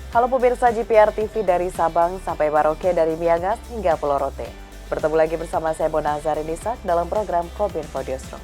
Halo pemirsa GPR TV dari Sabang sampai Merauke, dari Miangas hingga Pulau Rote. Bertemu lagi bersama saya Bona Zarinisa dalam program Kominfo Diosro.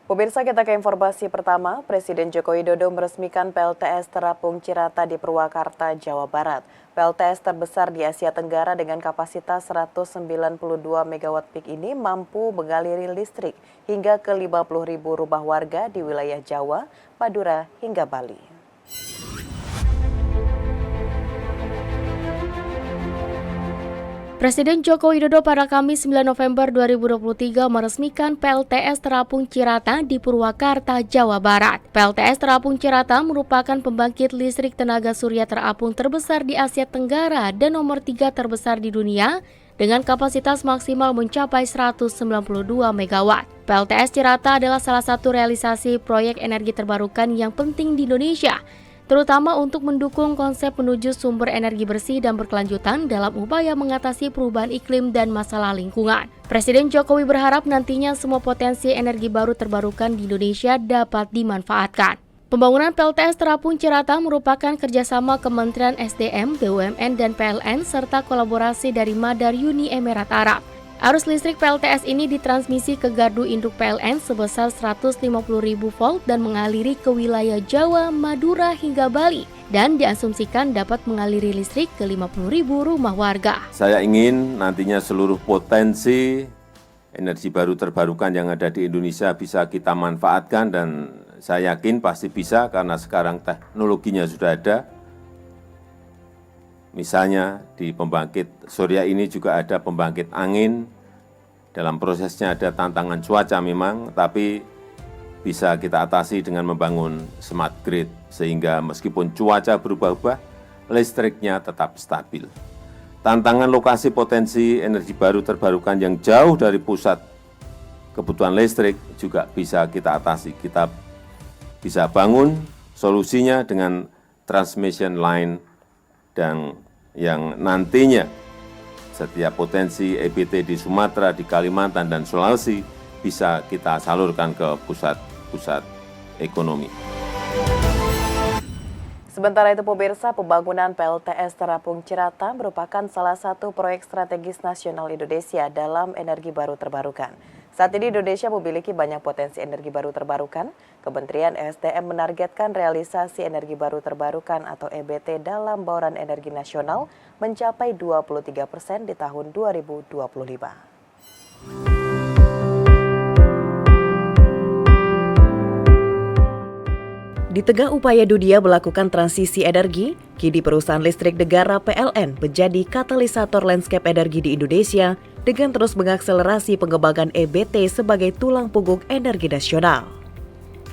Pemirsa, kita ke informasi pertama. Presiden Joko Widodo meresmikan PLTS Terapung Cirata di Purwakarta, Jawa Barat. PLTS terbesar di Asia Tenggara dengan kapasitas 192 MW peak ini mampu mengaliri listrik hingga ke 50.000 rumah warga di wilayah Jawa, Madura, hingga Bali. Presiden Joko Widodo pada Kamis 9 November 2023 meresmikan PLTS Terapung Cirata di Purwakarta, Jawa Barat. PLTS Terapung Cirata merupakan pembangkit listrik tenaga surya terapung terbesar di Asia Tenggara dan nomor 3 terbesar di dunia dengan kapasitas maksimal mencapai 192 MW. PLTS Cirata adalah salah satu realisasi proyek energi terbarukan yang penting di Indonesia, terutama untuk mendukung konsep menuju sumber energi bersih dan berkelanjutan dalam upaya mengatasi perubahan iklim dan masalah lingkungan. Presiden Jokowi berharap nantinya semua potensi energi baru terbarukan di Indonesia dapat dimanfaatkan. Pembangunan PLTS Terapung Cirata merupakan kerjasama Kementerian SDM, BUMN, dan PLN serta kolaborasi dari Madar Uni Emirat Arab. Arus listrik PLTS ini ditransmisi ke gardu induk PLN sebesar 150.000 volt dan mengaliri ke wilayah Jawa, Madura hingga Bali dan diasumsikan dapat mengaliri listrik ke 50.000 rumah warga. Saya ingin nantinya seluruh potensi energi baru terbarukan yang ada di Indonesia bisa kita manfaatkan, dan saya yakin pasti bisa karena sekarang teknologinya sudah ada. Misalnya di pembangkit surya ini juga ada pembangkit angin, dalam prosesnya ada tantangan cuaca memang, tapi bisa kita atasi dengan membangun smart grid, sehingga meskipun cuaca berubah-ubah, listriknya tetap stabil. Tantangan lokasi potensi energi baru terbarukan yang jauh dari pusat kebutuhan listrik juga bisa kita atasi. Kita bisa bangun solusinya dengan transmission line dan yang nantinya setiap potensi EBT di Sumatera, di Kalimantan, dan Sulawesi bisa kita salurkan ke pusat-pusat ekonomi. Sementara itu pemirsa, pembangunan PLTS Terapung Cirata merupakan salah satu proyek strategis nasional Indonesia dalam energi baru terbarukan. Saat ini Indonesia memiliki banyak potensi energi baru terbarukan. Kementerian SDM menargetkan realisasi energi baru terbarukan atau EBT dalam bauran energi nasional mencapai 23% di tahun 2025. Di tengah upaya dunia melakukan transisi energi, kini perusahaan listrik negara PLN menjadi katalisator landscape energi di Indonesia dengan terus mengakselerasi pengembangan EBT sebagai tulang punggung energi nasional.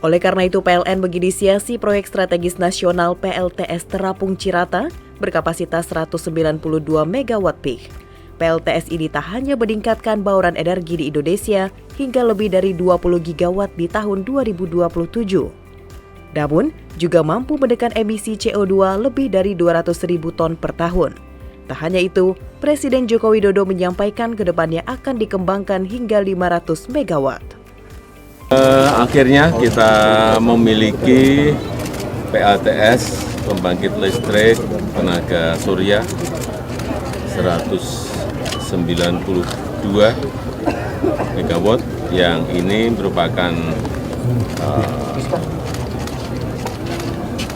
Oleh karena itu, PLN menginisiasi proyek strategis nasional PLTS Terapung Cirata berkapasitas 192 MW peak. PLTS ini tak hanya meningkatkan bauran energi di Indonesia hingga lebih dari 20 gigawatt di tahun 2027. Namun, juga mampu menekan emisi CO2 lebih dari 200.000 ton per tahun. Tak hanya itu, Presiden Joko Widodo menyampaikan ke depannya akan dikembangkan hingga 500 megawatt. Akhirnya kita memiliki PLTS, pembangkit listrik tenaga surya 192 megawatt, yang ini merupakan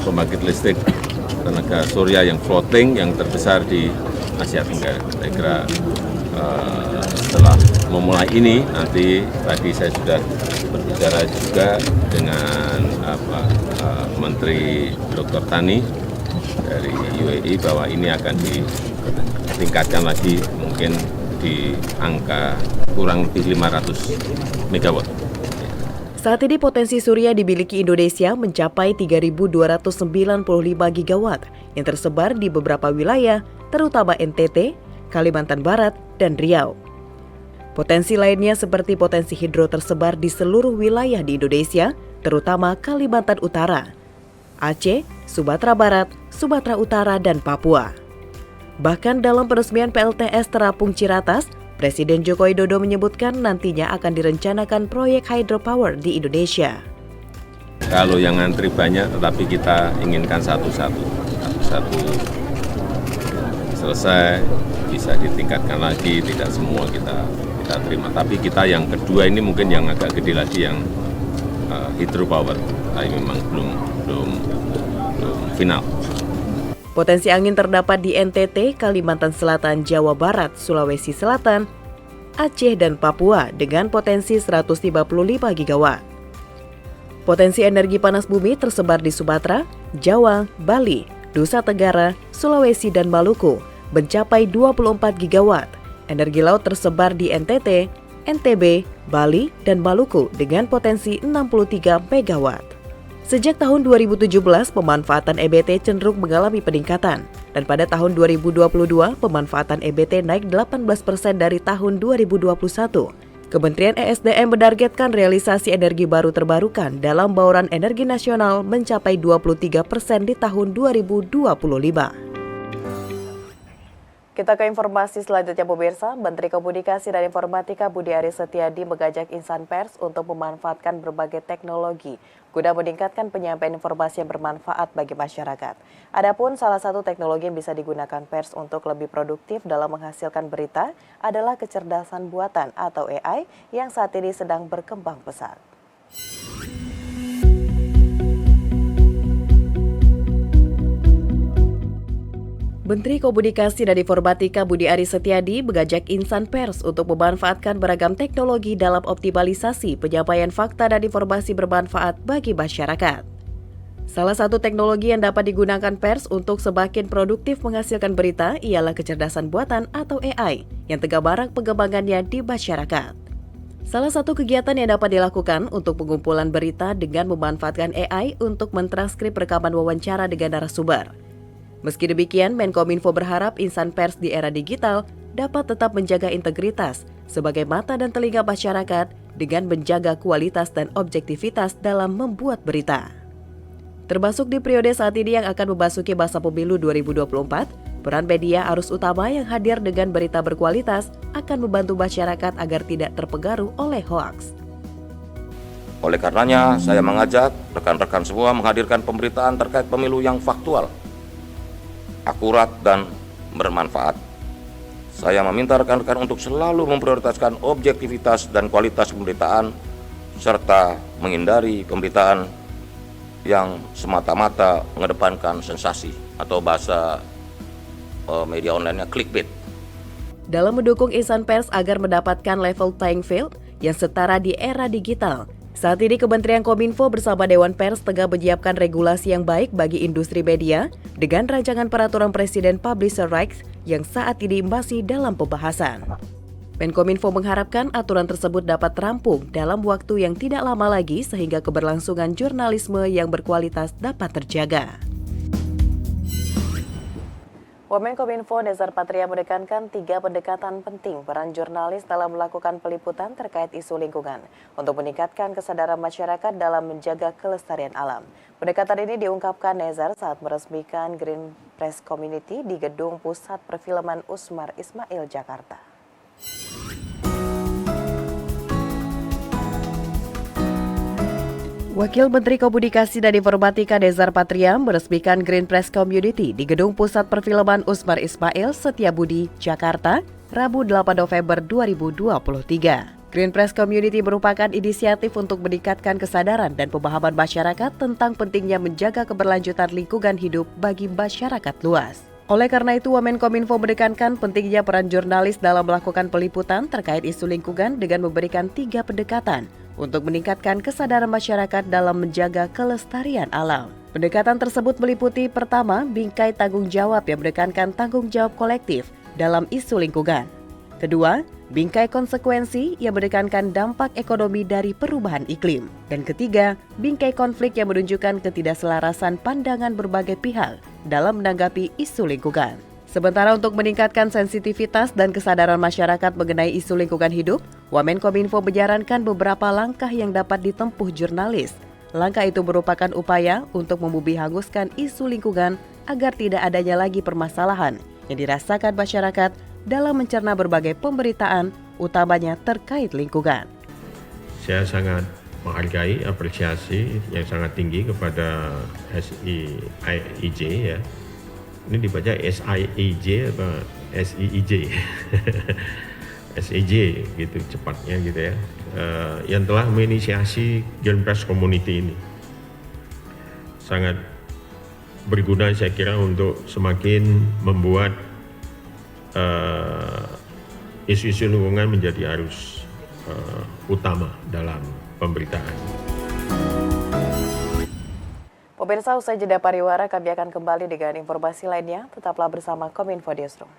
pembangkit listrik tenaga surya yang floating yang terbesar di Asia Tenggara. Saya kira setelah memulai ini, nanti tadi saya sudah berbicara juga dengan Menteri Dr. Tani dari UAE bahwa ini akan ditingkatkan lagi mungkin di angka kurang lebih 500 megawatt. Saat ini potensi surya dimiliki Indonesia mencapai 3.295 gigawatt yang tersebar di beberapa wilayah, terutama NTT, Kalimantan Barat, dan Riau. Potensi lainnya seperti potensi hidro tersebar di seluruh wilayah di Indonesia, terutama Kalimantan Utara, Aceh, Sumatera Barat, Sumatera Utara, dan Papua. Bahkan dalam peresmian PLTS Terapung Ciratas, Presiden Joko Widodo menyebutkan nantinya akan direncanakan proyek hydropower di Indonesia. Kalau yang antri banyak, tetapi kita inginkan satu-satu selesai, bisa ditingkatkan lagi, tidak semua kita terima. Tapi kita yang kedua ini mungkin yang agak gede lagi, yang hydropower, tapi memang belum final. Potensi angin terdapat di NTT, Kalimantan Selatan, Jawa Barat, Sulawesi Selatan, Aceh, dan Papua dengan potensi 155 gigawatt. Potensi energi panas bumi tersebar di Sumatera, Jawa, Bali, Nusa Tenggara, Sulawesi, dan Maluku mencapai 24 gigawatt. Energi laut tersebar di NTT, NTB, Bali, dan Maluku dengan potensi 63 megawatt. Sejak tahun 2017, pemanfaatan EBT cenderung mengalami peningkatan. Dan pada tahun 2022, pemanfaatan EBT naik 18% dari tahun 2021. Kementerian ESDM menargetkan realisasi energi baru terbarukan dalam bauran energi nasional mencapai 23% di tahun 2025. Kita ke informasi selanjutnya, pemirsa. Menteri Komunikasi dan Informatika Budi Aris Setiadi mengajak insan pers untuk memanfaatkan berbagai teknologi guna meningkatkan penyampaian informasi yang bermanfaat bagi masyarakat. Adapun salah satu teknologi yang bisa digunakan pers untuk lebih produktif dalam menghasilkan berita adalah kecerdasan buatan atau AI yang saat ini sedang berkembang pesat. Menteri Komunikasi dan Informatika Budi Aris Setiadi mengajak insan pers untuk memanfaatkan beragam teknologi dalam optimalisasi penyampaian fakta dan informasi bermanfaat bagi masyarakat. Salah satu teknologi yang dapat digunakan pers untuk semakin produktif menghasilkan berita ialah kecerdasan buatan atau AI yang tengah marak pengembangannya di masyarakat. Salah satu kegiatan yang dapat dilakukan untuk pengumpulan berita dengan memanfaatkan AI untuk mentranskrip rekaman wawancara dengan narasumber. Meski demikian, Menkominfo berharap insan pers di era digital dapat tetap menjaga integritas sebagai mata dan telinga masyarakat dengan menjaga kualitas dan objektivitas dalam membuat berita. Termasuk di periode saat ini yang akan memasuki masa pemilu 2024, peran media arus utama yang hadir dengan berita berkualitas akan membantu masyarakat agar tidak terpengaruh oleh hoaks. Oleh karenanya, saya mengajak rekan-rekan semua menghadirkan pemberitaan terkait pemilu yang faktual, akurat, dan bermanfaat. Saya meminta rekan-rekan untuk selalu memprioritaskan objektivitas dan kualitas pemberitaan, serta menghindari pemberitaan yang semata-mata mengedepankan sensasi atau bahasa media online-nya clickbait. Dalam mendukung insan pers agar mendapatkan level playing field yang setara di era digital, saat ini Kementerian Kominfo bersama Dewan Pers tengah menyiapkan regulasi yang baik bagi industri media dengan rancangan peraturan Presiden Publisher Rights yang saat ini masih dalam pembahasan. Menkominfo mengharapkan aturan tersebut dapat rampung dalam waktu yang tidak lama lagi sehingga keberlangsungan jurnalisme yang berkualitas dapat terjaga. Wamenkominfo Nezar Patria menekankan 3 pendekatan penting peran jurnalis dalam melakukan peliputan terkait isu lingkungan untuk meningkatkan kesadaran masyarakat dalam menjaga kelestarian alam. Pendekatan ini diungkapkan Nezar saat meresmikan Green Press Community di Gedung Pusat Perfilman Usmar Ismail, Jakarta. Wakil Menteri Komunikasi dan Informatika Nezar Patria meresmikan Green Press Community di Gedung Pusat Perfilman Usmar Ismail, Setiabudi, Jakarta, Rabu 8 November 2023. Green Press Community merupakan inisiatif untuk meningkatkan kesadaran dan pemahaman masyarakat tentang pentingnya menjaga keberlanjutan lingkungan hidup bagi masyarakat luas. Oleh karena itu, Wamenkominfo menekankan pentingnya peran jurnalis dalam melakukan peliputan terkait isu lingkungan dengan memberikan 3 pendekatan untuk meningkatkan kesadaran masyarakat dalam menjaga kelestarian alam. Pendekatan tersebut meliputi pertama, bingkai tanggung jawab yang menekankan tanggung jawab kolektif dalam isu lingkungan. Kedua, bingkai konsekuensi yang menekankan dampak ekonomi dari perubahan iklim. Dan ketiga, bingkai konflik yang menunjukkan ketidakselarasan pandangan berbagai pihak dalam menanggapi isu lingkungan. Sementara untuk meningkatkan sensitivitas dan kesadaran masyarakat mengenai isu lingkungan hidup, Wamenkominfo menyarankan beberapa langkah yang dapat ditempuh jurnalis. Langkah itu merupakan upaya untuk membumi hanguskan isu lingkungan agar tidak adanya lagi permasalahan yang dirasakan masyarakat dalam mencerna berbagai pemberitaan, utamanya terkait lingkungan. Saya sangat menghargai apresiasi yang sangat tinggi kepada SIIJ ya. Ini dibaca SIIJ apa SIIJ? SIJ gitu cepatnya gitu ya. Yang telah menginisiasi Green Press Community ini. Sangat berguna saya kira untuk semakin membuat isu-isu lingkungan menjadi arus utama dalam pemberitaan. Pemirsa, usai jeda pariwara, kami akan kembali dengan informasi lainnya. Tetaplah bersama Kominfo Newsroom.